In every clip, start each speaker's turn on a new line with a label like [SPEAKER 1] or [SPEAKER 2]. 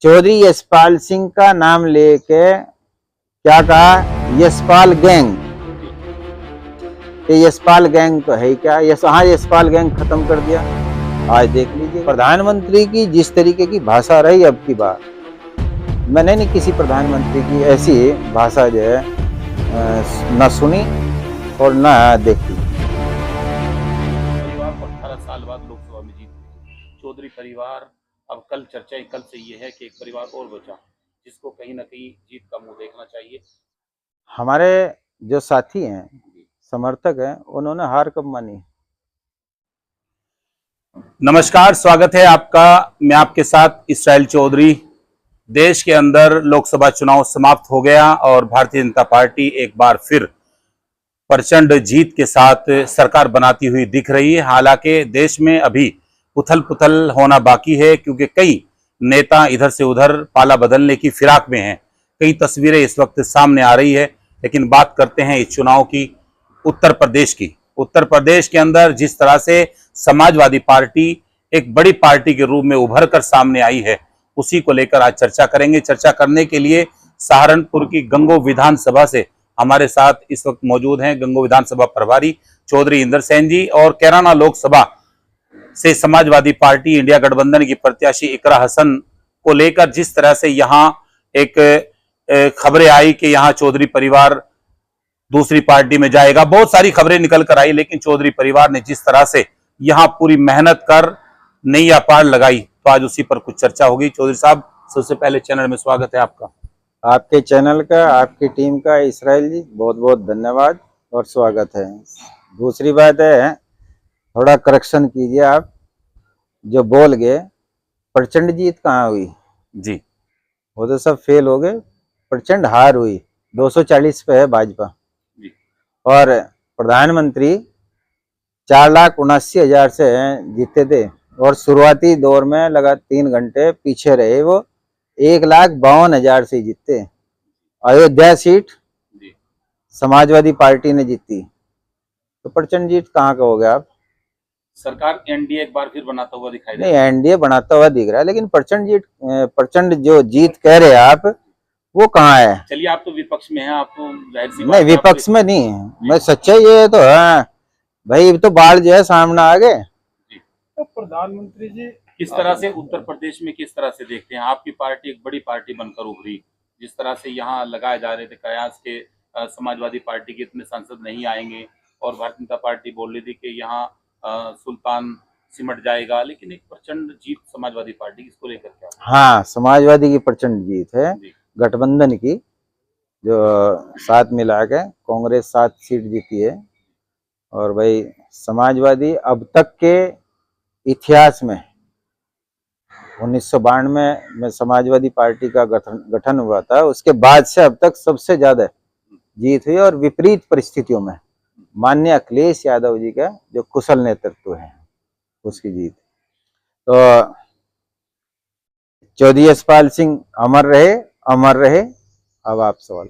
[SPEAKER 1] चौधरी यशपाल सिंह का नाम लेके क्या कहा, यशपाल गैंग। ये यशपाल गैंग तो है क्या, हाँ यशपाल गैंग खत्म कर दिया। आज देख लीजिए प्रधानमंत्री की जिस तरीके की भाषा रही अब की बार, मैंने नहीं किसी प्रधानमंत्री की ऐसी भाषा जो है न सुनी और न देखी।
[SPEAKER 2] 18 साल बाद लोकसभा में जीत चौधरी परिवार, अब कल चर्चा कल से ये है कि एक परिवार और बचा जिसको कहीं ना कहीं जीत का मुंह देखना चाहिए।
[SPEAKER 1] हमारे जो साथी हैं, समर्थक हैं, उन्होंने हार कब मानी।
[SPEAKER 2] नमस्कार, स्वागत है आपका। मैं आपके साथ इसराइल चौधरी। देश के अंदर लोकसभा चुनाव समाप्त हो गया और भारतीय जनता पार्टी एक बार फिर प्रचंड जीत के साथ सरकार बनाती हुई दिख रही है। हालांकि देश में अभी उथल पुथल होना बाकी है, क्योंकि कई नेता इधर से उधर पाला बदलने की फिराक में हैं। कई तस्वीरें इस वक्त सामने आ रही है। लेकिन बात करते हैं इस चुनाव की, उत्तर प्रदेश की। उत्तर प्रदेश के अंदर जिस तरह से समाजवादी पार्टी एक बड़ी पार्टी के रूप में उभर कर सामने आई है, उसी को लेकर आज चर्चा करेंगे। चर्चा करने के लिए सहारनपुर की गंगो विधानसभा से हमारे साथ इस वक्त मौजूद हैं गंगो विधानसभा प्रभारी चौधरी इंदर सेन जी, और कैराना लोकसभा से समाजवादी पार्टी इंडिया गठबंधन की प्रत्याशी इकरा हसन को लेकर जिस तरह से यहाँ एक खबरें आई कि यहाँ चौधरी परिवार दूसरी पार्टी में जाएगा, बहुत सारी खबरें निकल कर आई। लेकिन चौधरी परिवार ने जिस तरह से यहाँ पूरी मेहनत कर नैया पार लगाई, तो आज उसी पर कुछ चर्चा होगी। चौधरी साहब, सबसे पहले चैनल में स्वागत है आपका।
[SPEAKER 1] आपके चैनल का, आपकी टीम का इसराइल जी बहुत बहुत धन्यवाद और स्वागत है। दूसरी बात है, थोड़ा करेक्शन कीजिए आप, जो बोल गए प्रचंड जीत कहाँ हुई
[SPEAKER 2] जी,
[SPEAKER 1] वो तो सब फेल हो गए। प्रचंड हार हुई, 240 पे है भाजपा
[SPEAKER 2] जी।
[SPEAKER 1] और प्रधानमंत्री 4,79,000 से जीते थे और शुरुआती दौर में लगा 3 घंटे पीछे रहे, वो 1,52,000 से जीते। अयोध्या सीट समाजवादी पार्टी ने जीती, तो प्रचंड जीत कहाँ का हो गया आप।
[SPEAKER 2] सरकार एनडीए एक बार फिर बनाता हुआ दिखाई दे
[SPEAKER 1] नहीं,
[SPEAKER 2] रहा है।
[SPEAKER 1] एनडीए बनाता हुआ दिख रहा है, लेकिन प्रचंड जो जीत कह रहे हैं आप, वो कहाँ है।
[SPEAKER 2] चलिए, आप तो विपक्ष में हैं, आप तो जाहिर सी बात
[SPEAKER 1] नहीं,
[SPEAKER 2] है
[SPEAKER 1] विपक्ष में नहीं, मैं सच्चाई ये तो है भाई, तो बाढ़ जो है सामने आ गए।
[SPEAKER 2] तो प्रधानमंत्री जी किस तरह से उत्तर प्रदेश में किस तरह से देखते हैं, आपकी पार्टी एक बड़ी पार्टी बनकर उभरी, जिस तरह से यहाँ लगाए जा रहे थे कयास के समाजवादी पार्टी के इतने सांसद नहीं आएंगे, और भारतीय जनता पार्टी बोल रही थी कि यहाँ सुल्तान सिमट जाएगा, लेकिन एक प्रचंड जीत समाजवादी पार्टी, इसको लेकर क्या।
[SPEAKER 1] हाँ, समाजवादी की प्रचंड जीत है, गठबंधन की, जो साथ मिला के कांग्रेस 7 सीट जीती है। और भाई समाजवादी अब तक के इतिहास में 1992 में समाजवादी पार्टी का गठन हुआ था, उसके बाद से अब तक सबसे ज्यादा जीत हुई, और विपरीत परिस्थितियों में माननीय अखिलेश यादव जी का जो कुशल नेतृत्व है उसकी जीत। तो चौधरी यशपाल सिंह अमर रहे, अमर रहे। अब आप सवाल।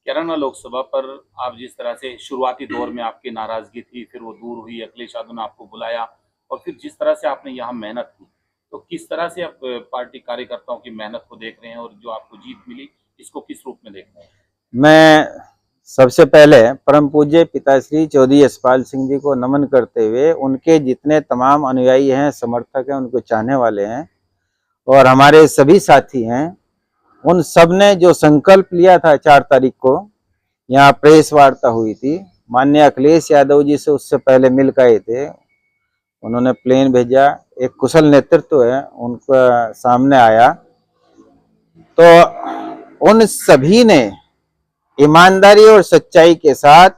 [SPEAKER 2] कैराना लोकसभा पर आप जिस तरह से शुरुआती दौर में आपकी नाराजगी थी, फिर वो दूर हुई, अखिलेश यादव ने आपको बुलाया, और फिर जिस तरह से आपने यहाँ मेहनत की, तो किस तरह से आप पार्टी कार्यकर्ताओं की मेहनत को देख रहे हैं, और जो आपको जीत मिली इसको किस रूप में देख रहे हैं।
[SPEAKER 1] मैं सबसे पहले परम पूज्य पिताश्री चौधरी यशपाल सिंह जी को नमन करते हुए, उनके जितने तमाम अनुयायी हैं, समर्थक हैं, उनको चाहने वाले हैं, और हमारे सभी साथी हैं, उन सब ने जो संकल्प लिया था 4 तारीख को, यहाँ प्रेस वार्ता हुई थी, माननीय अखिलेश यादव जी से उससे पहले मिल के आए थे, उन्होंने प्लेन भेजा, एक कुशल नेतृत्व है उनका सामने आया, तो उन सभी ने ईमानदारी और सच्चाई के साथ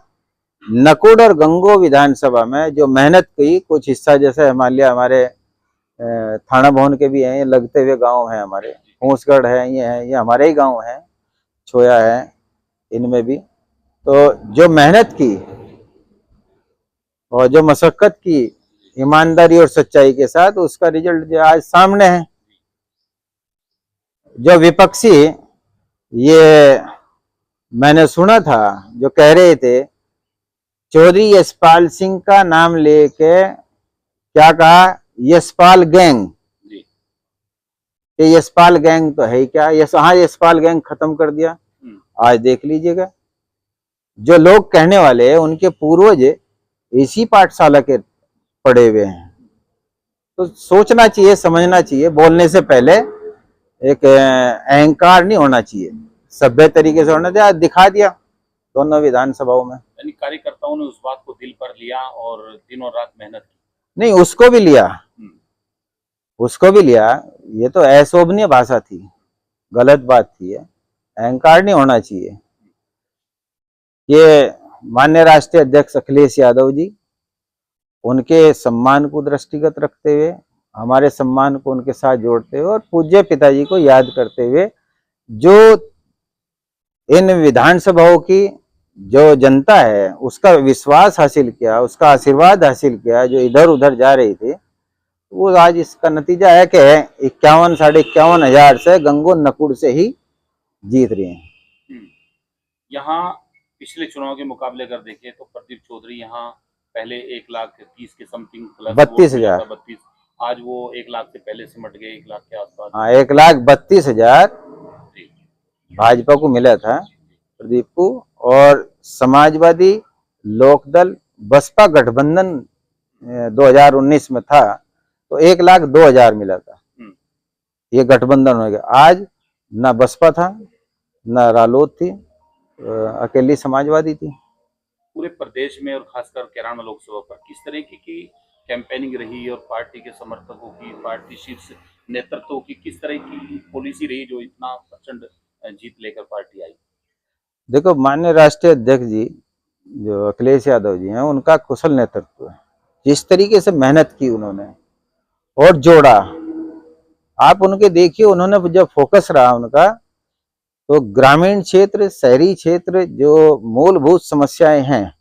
[SPEAKER 1] नकुड़ और गंगो विधानसभा में जो मेहनत की, कुछ हिस्सा जैसे हमारे थाना भवन के भी हैं, ये लगते हुए गांव हैं, हमारे फूसगढ़ है, ये हमारे ही गांव है, छोया है, इनमें भी तो जो मेहनत की और जो मशक्कत की ईमानदारी और सच्चाई के साथ, उसका रिजल्ट जो आज सामने है। जो विपक्षी ये मैंने सुना था जो कह रहे थे चौधरी यशपाल सिंह का नाम लेके क्या कहा, यशपाल गैंग। ये यशपाल गैंग तो है ही क्या, हाँ यशपाल गैंग खत्म कर दिया। आज देख लीजिएगा, जो लोग कहने वाले हैं उनके पूर्वज इसी पाठशाला के पढ़े हुए हैं। तो सोचना चाहिए, समझना चाहिए, बोलने से पहले एक अहंकार नहीं होना चाहिए, सभ्य तरीके से होना चाहिए। आज दिखा दिया दोनों विधानसभाओं में।
[SPEAKER 2] यानी कार्यकर्ताओं ने उस बात को दिल पर लिया और दिन और रात मेहनत की।
[SPEAKER 1] नहीं, उसको भी लिया, उसको भी लिया। ये तो अशोभनीय भाषा थी, गलत बात थी, ये अहंकार नहीं होना चाहिए। ये माननीय राष्ट्रीय अध्यक्ष अखिलेश यादव जी, उनके सम्मान को दृष्टिगत रखते हुए, हमारे सम्मान को उनके साथ जोड़ते हुए और पूज्य पिताजी को याद करते हुए, जो इन विधानसभाओं की जो जनता है उसका विश्वास हासिल किया, उसका आशीर्वाद हासिल किया, जो इधर उधर जा रही थी, वो आज इसका नतीजा है कि 51 साढ़े 51 हजार से गंगो नकुड़ से ही जीत रही हैं।
[SPEAKER 2] यहाँ पिछले चुनाव के मुकाबले अगर देखें तो प्रदीप चौधरी यहाँ पहले 1,30,000 के समथिंग प्लस
[SPEAKER 1] 32,000,
[SPEAKER 2] आज वो 1 लाख से पहले सिमट गए, 1 लाख के आसपास।
[SPEAKER 1] हाँ, 1,32,000 भाजपा को मिला था, प्रदीप को। और समाजवादी, लोकदल, बसपा गठबंधन 2019 में था तो 1,02,000 मिला था। ये गठबंधन हो गया। आज ना बसपा था, ना रालोद थी, अकेली समाजवादी थी।
[SPEAKER 2] पूरे प्रदेश में और खासकर कैराना लोकसभा पर किस तरह की कैंपेनिंग रही और पार्टी के समर्थकों की, पार्टी शीर्ष नेतृत्व की किस तरह की पॉलिसी रही जो इतना प्रचंड जीत लेकर पार्टी आई?
[SPEAKER 1] देखो, माननीय राष्ट्रीय अध्यक्ष जी जो अखिलेश यादव जी हैं, उनका कुशल नेतृत्व है। जिस तरीके से मेहनत की उन्होंने और जोड़ा, आप उनके देखिए, उन्होंने जब फोकस रहा उनका, तो ग्रामीण क्षेत्र, शहरी क्षेत्र, जो मूलभूत समस्याएं हैं,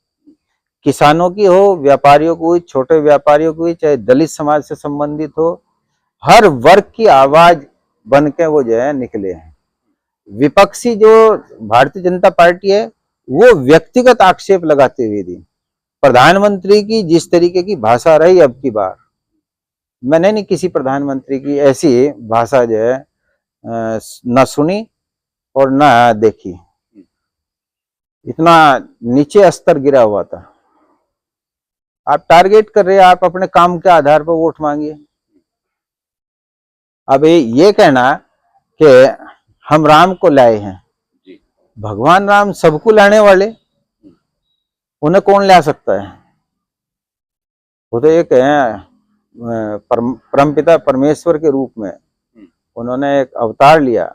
[SPEAKER 1] किसानों की हो, व्यापारियों को, छोटे व्यापारियों को, चाहे दलित समाज से संबंधित हो, हर वर्ग की आवाज बन के वो जो है निकले हैं। विपक्षी जो भारतीय जनता पार्टी है वो व्यक्तिगत आक्षेप लगाते हुए थी। प्रधानमंत्री की जिस तरीके की भाषा रही अब की बार, मैंने नहीं किसी प्रधानमंत्री की ऐसी भाषा जो है न सुनी और न देखी। इतना नीचे स्तर गिरा हुआ था। आप टारगेट कर रहे हैं, आप अपने काम के आधार पर वोट मांगिए। अब ये कहना कि हम राम को लाए हैं, भगवान राम सबको लाने वाले, उन्हें कौन ला सकता है? वो तो एक परमपिता परमेश्वर के रूप में उन्होंने एक अवतार लिया,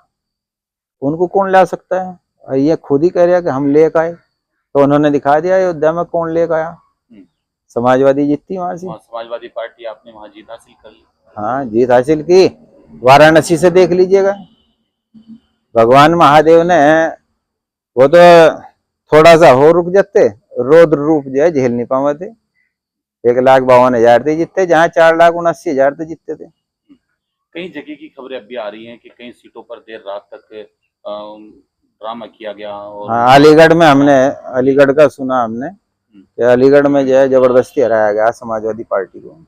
[SPEAKER 1] उनको कौन ला सकता है? और ये खुद ही कह रहा कि हम लेकर आए, तो उन्होंने दिखा दिया अयोध्या में कौन लेकर आया। समाजवादी जीतती वहां से,
[SPEAKER 2] समाजवादी पार्टी आपने वहां जीत हासिल कर ली।
[SPEAKER 1] हाँ, जीत हासिल की। वाराणसी से देख लीजिएगा, भगवान महादेव ने, वो तो थोड़ा सा हो रुक जाते, रौद्र रूप जो है झेल नहीं पाते। 1,52,000 थे जीतते, जहाँ 4,79,000 थे जीतते थे।
[SPEAKER 2] कई जगह की खबरें अब भी आ रही हैं कि कई सीटों पर देर रात तक ड्रामा किया गया। और
[SPEAKER 1] हाँ, अलीगढ़ में हमने, अलीगढ़ का सुना हमने कि अलीगढ़ में जो है जबरदस्ती हराया गया समाजवादी पार्टी को।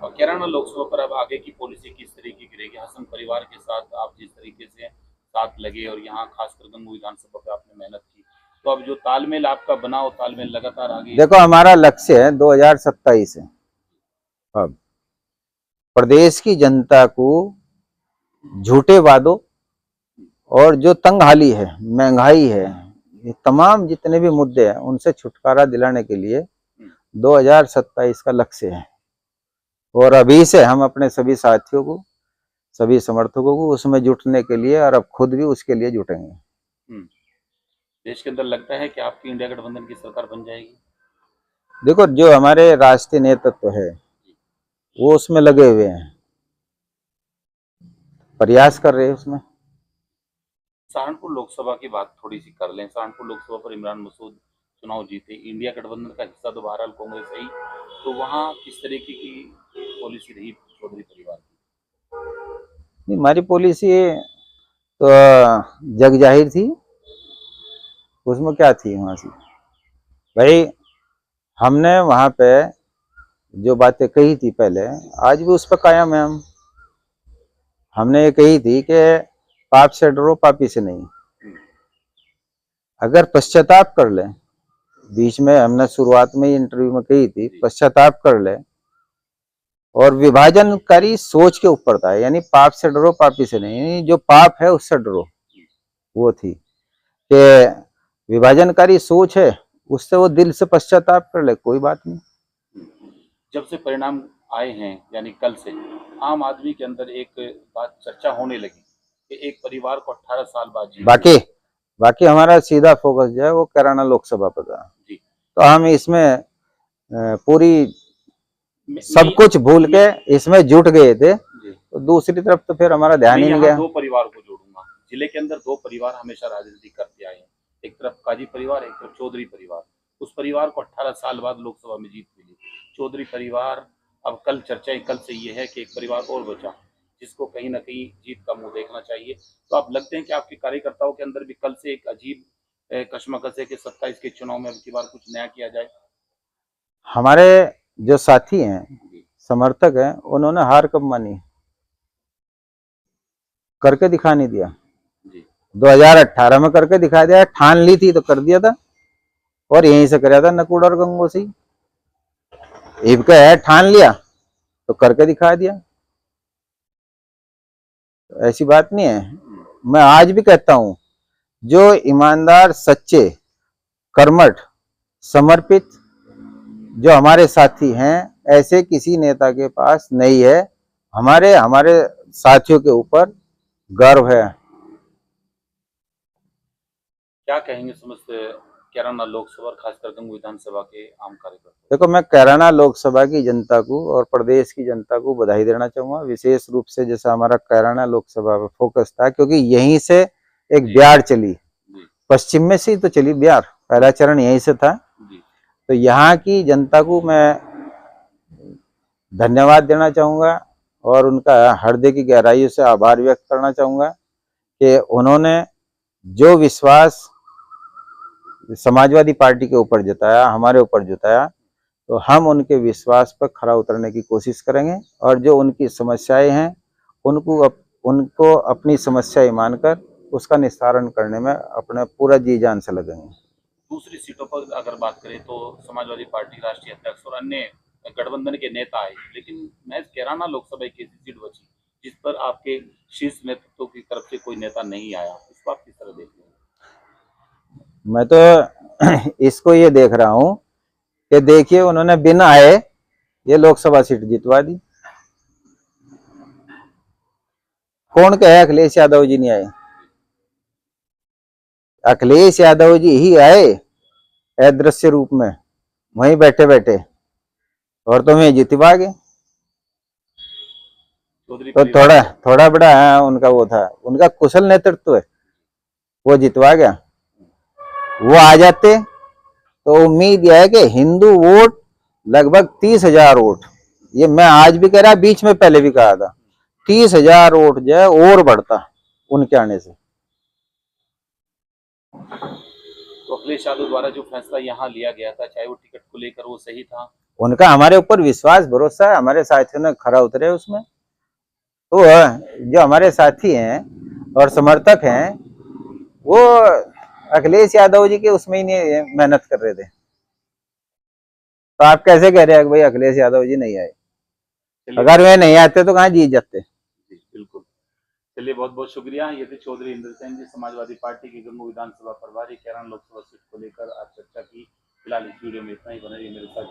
[SPEAKER 2] और कैराना लोकसभा पर अब आगे की पॉलिसी किस तरीके की रहेगी? हसन परिवार के साथ आप जिस तरीके से साथ लगे और यहाँ खासकर गंगू विधानसभा पे आपने मेहनत की, तो अब जो तालमेल आपका बना, वो तालमेल लगातार आगे।
[SPEAKER 1] देखो, हमारा लक्ष्य है 2027 है। अब प्रदेश की जनता को झूठे वादों और जो तंगहाली है, महंगाई है, ये तमाम जितने भी मुद्दे हैं उनसे छुटकारा दिलाने के लिए 2027 का लक्ष्य है। और अभी से हम अपने सभी साथियों को, सभी समर्थकों को उसमें जुटने के लिए, और अब खुद भी उसके लिए जुटेंगे।
[SPEAKER 2] देश के अंदर लगता है कि आपकी इंडिया गठबंधन की सरकार बन जाएगी?
[SPEAKER 1] देखो, जो हमारे राष्ट्रीय नेतृत्व है वो उसमें लगे हुए हैं, प्रयास कर रहे हैं उसमें।
[SPEAKER 2] सहारनपुर लोकसभा की बात थोड़ी सी कर लें। सहारनपुर लोकसभा पर इमरान मसूद चुनाव जीते, इंडिया गठबंधन का हिस्सा तो बहरहाल कांग्रेस है ही, तो वहाँ किस तरीके की पॉलिसी रही चौधरी परिवार की?
[SPEAKER 1] नहीं, हमारी पॉलिसी तो जग जाहिर थी, उसमें क्या थी वहां से भाई। हमने वहां पे जो बातें कही थी पहले, आज भी उस पर कायम है हम। हमने ये कही थी कि पाप से डरो पापी से नहीं। अगर पश्चाताप कर ले, बीच में हमने शुरुआत में ही इंटरव्यू में कही थी, पश्चाताप कर ले और विभाजनकारी सोच के ऊपर था, यानी पाप से डरो पापी से नहीं, यानी जो पाप है उससे डरो, वो थी कि विभाजनकारी सोच है उससे वो दिल से पश्चाताप कर ले, कोई बात नहीं।
[SPEAKER 2] जब से परिणाम आए हैं यानी कल से आम आदमी के अंदर एक बात चर्चा होने लगी कि एक परिवार को 18 साल बाद
[SPEAKER 1] बाकी हमारा सीधा फोकस जो है वो कैराना लोकसभा पर था। तो हम इसमें पूरी सब कुछ भूल के इसमें जुट गए थे, तो दूसरी तरफ तो फिर हमारा ध्यान ही नहीं गया।
[SPEAKER 2] दो परिवार को जोड़ूंगा, जिले के अंदर दो परिवार हमेशा राजनीति करते आए हैं, एक तरफ काजी परिवार, एक तरफ चौधरी परिवार। उस परिवार को 18 साल बाद लोकसभा में जीत मिली। चौधरी परिवार, अब कल चर्चा कल से ये है कि एक परिवार और बचा जिसको कहीं ना कहीं जीत का मुंह देखना चाहिए। तो आप लगते हैं कि आपके कार्यकर्ताओं के अंदर भी कल से एक अजीब कश्मकश है कि 27 के चुनाव में अब की बार कुछ नया किया जाए।
[SPEAKER 1] हमारे जो साथी हैं, समर्थक हैं, उन्होंने हार कब मानी, करके दिखा नहीं दिया। 2018 में करके दिखा दिया, ठान ली थी तो कर दिया था, और यहीं से कराया था नकुड़ और गंगोसी। इब का है ठान लिया तो करके दिखा दिया, ऐसी बात नहीं है। मैं आज भी कहता हूं, जो ईमानदार, सच्चे, कर्मठ, समर्पित जो हमारे साथी हैं, ऐसे किसी नेता के पास नहीं है। हमारे साथियों के ऊपर गर्व है।
[SPEAKER 2] क्या कहेंगे समस्त कैराना लोकसभा और खासकर गंगू विधानसभा के आम कार्यकर्ता?
[SPEAKER 1] देखो, मैं कैराना लोकसभा की जनता को और प्रदेश की जनता को बधाई देना चाहूंगा, विशेष रूप से जैसा हमारा कैराना लोकसभा पर फोकस था, क्योंकि यहीं से एक बिहार चली, पश्चिम में से ही तो चली बिहार, पहला चरण यहीं से था। तो यहाँ की जनता को मैं धन्यवाद देना चाहूंगा और उनका हृदय की गहराइयों से आभार व्यक्त करना चाहूंगा कि उन्होंने जो विश्वास समाजवादी पार्टी के ऊपर जताया, हमारे ऊपर जताया, तो हम उनके विश्वास पर खरा उतरने की कोशिश करेंगे और जो उनकी समस्याएं हैं उनको अपनी समस्याएं मानकर उसका निस्तारण करने में अपने पूरा जी जान से लगेंगे।
[SPEAKER 2] दूसरी सीटों पर अगर बात करें तो समाजवादी पार्टी राष्ट्रीय अध्यक्ष और अन्य गठबंधन के नेता आए, लेकिन महज कैराना लोकसभा एक ऐसी सीट बची जिस पर आपके शीर्ष नेतृत्व की तरफ से कोई नेता नहीं आया। इस बात किस तरह देख रहे हैं?
[SPEAKER 1] मैं तो इसको ये देख रहा हूं कि देखिए, उन्होंने बिना आए ये लोकसभा सीट जितवा दी। कौन कहे अखिलेश यादव जी नहीं आए? अखिलेश यादव जी ही आए अदृश्य रूप में, वहीं बैठे बैठे, और तुम्हें जितवा गए। तो थोड़ा बड़ा है उनका, वो था उनका कुशल नेतृत्व है, वो जितवा गया। वो आ जाते तो उम्मीद यह है कि हिंदू वोट लगभग 30,000 वोट, ये मैं आज भी कह रहा, बीच में पहले भी कहा था, 30,000 वोट जो है और बढ़ता उनके आने से।
[SPEAKER 2] तो अखिलेश यादव द्वारा जो फैसला यहाँ लिया गया था, चाहे वो टिकट को लेकर, वो सही था?
[SPEAKER 1] उनका हमारे ऊपर विश्वास, भरोसा है, हमारे साथियों ने खरा उतरे उसमें। तो जो हमारे साथी हैं और समर्थक हैं, वो अखिलेश यादव जी के उसमें ही नहीं मेहनत कर रहे थे। तो आप कैसे कह रहे हैं कि भाई अखिलेश यादव जी नहीं आए? अगर वे नहीं आते तो कहाँ जीत जाते?
[SPEAKER 2] बिल्कुल। चलिए, बहुत बहुत शुक्रिया। ये थे चौधरी इंद्र सेन जी, समाजवादी पार्टी की गंगू विधानसभा प्रभारी, कैराना लोकसभा सीट को लेकर आज चर्चा की। फिलहाल इस वीडियो में इतना ही। बने रहिए मेरे साथ।